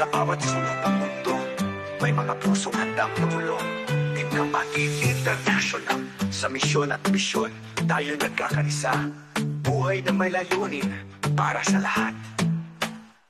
Sa bawat sulok ng mundo, may mga pusong handang tumulong. Team Kapatid International, sa misyon at misyon, tayo nagkakanisa. Buhay na may layunin, para sa lahat.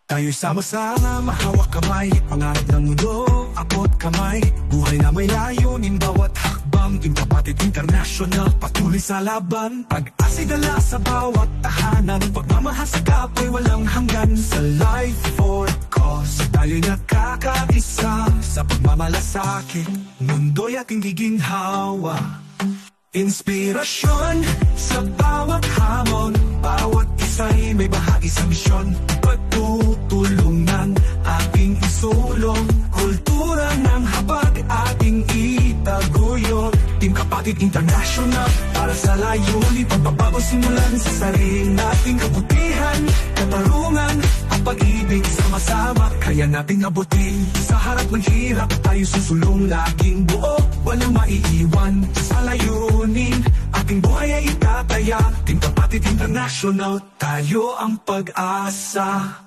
Tayo'y sama-sama, mahawak kamay, pangarap ng mundo, apo't kamay. Buhay na may layunin, bawat hakbang. Team Kapatid International, patuloy sa laban. Pag-asa'y dala sa bawat tahanan, pagmamahal sa kapwa'y walang hanggan. Sa life for cause, tayo'y nakakaisa. Sa pagmamalasakit, mundo'y ating giginhawa. Inspirasyon sa bawat hamon, bawat isa'y may bahagi sa misyon. Pagtutulungan ating isulong, kultura ng habag ating itaguyod. Team Kapatid International, para sa layunin, pagbabago simulan sa sarili nating kabutihan. Katarungan at pag-ibig sama-sama, kaya nating abutin. Sa harap ng hirap, tayo susulong laging buo, walang maiiwan. Sa layunin, ating buhay ay itataya. Team Kapatid International, tayo ang pag-asa.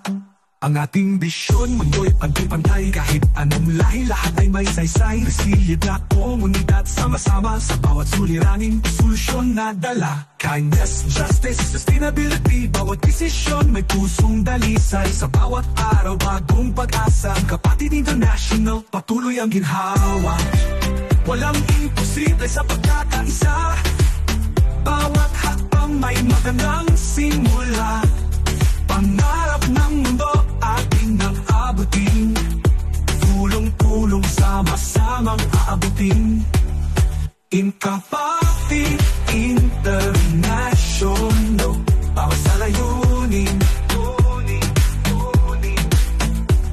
Ang ating bisyon, mundo'y pantay-pantay. Kahit anong lahi, lahat ay may saysay. Resilient na komunidad, sama-sama sa bawat suliranin, solusyon na dala. Kindness, justice, sustainability, bawat desisyon may pusong dalisay. Sa bawat araw, bagong pag-asa. Ang Kapatid International, patuloy ang ginhawa. Walang imposible sa pagkakaisa. Bawat hakbang may magandang simula. Pangarap ng mundo ating nang abutin. Tulong-tulong sama-samang aabutin. Team Kapatid International, para sa layunin.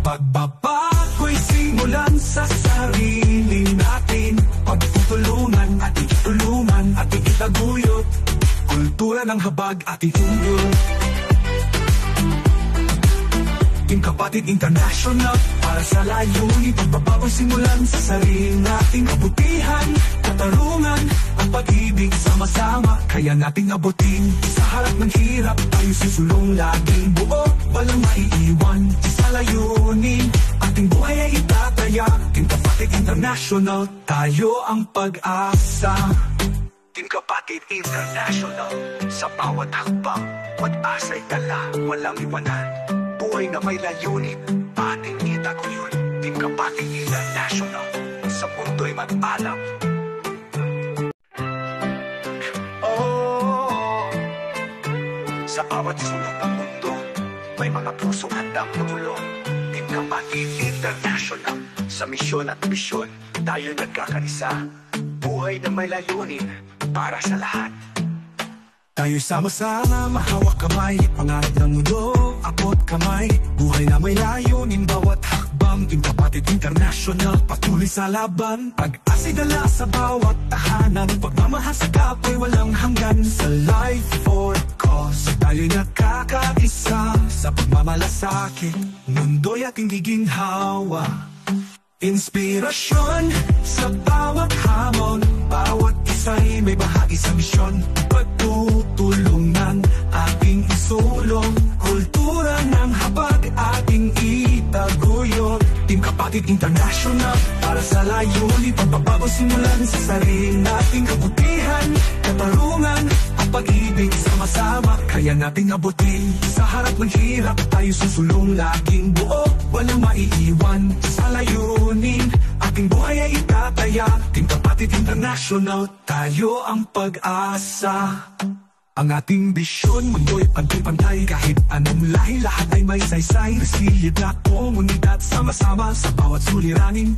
Pagbabago'y simulan sa sarili natin. Pagtutulungan ating itulungan, ating itaguyod. Kultura ng habag ating tuyod. Team Kapatid International, para sa layunin, pagbabago simulan sa sarili nating kabutihan. Katarungan at pag-ibig sama-sama, kaya nating abutin. Sa harap ng hirap, tayo susulong laging buo, walang maiiwan. Sa layunin, ating buhay ay itataya. Team Kapatid International, tayo ang pag-asa. Team Kapatid International, sa bawat hakbang, pag-asa'y dala, walang iwanan. Buhay na may layunin, ating itaguyod. Team Kapatid International, sa mundo'y mag-alam. Sa bawat sulok ng mundo, may mga pusong handang tumulong. Team Kapatid International, sa misyon at misyon, tayo nagkakanisa. Buhay na may layunin, para sa lahat. Tayo'y sama-sama, mahawak kamay, pangarap ng mundo, apo't kamay. Buhay na may layunin, bawat hakbang. Team Kapatid International, patuloy sa laban. Pag-asa'y dala sa bawat tahanan, pagmamahal sa kapwa'y walang hanggan. Sa life for cause, tayo'y nakakaisa. Sa pagmamalasakit, mundo'y ating giginhawa. Inspirasyon sa bawat hamon, bawat isa'y may bahagi sa misyon. Pagtutulungan ating isulong, kultura ng habag ating itaguyod. Team Kapatid International, para sa layunin, pagbabago simulan sa sarili nating kabutihan. Katarungan at pag-ibig sama-sama, kaya nating abutin. Sa harap ng hirap, tayo susulong laging buo, walang maiiwan. Sa layunin, ating buhay ay itataya. Team Kapatid International, tayo ang pag-asa. Ang ating bisyon, mundo'y pantay-pantay. Kahit anong lahi, lahat ay may saysay. Resilient na komunidad, sama-sama sa bawat suliranin.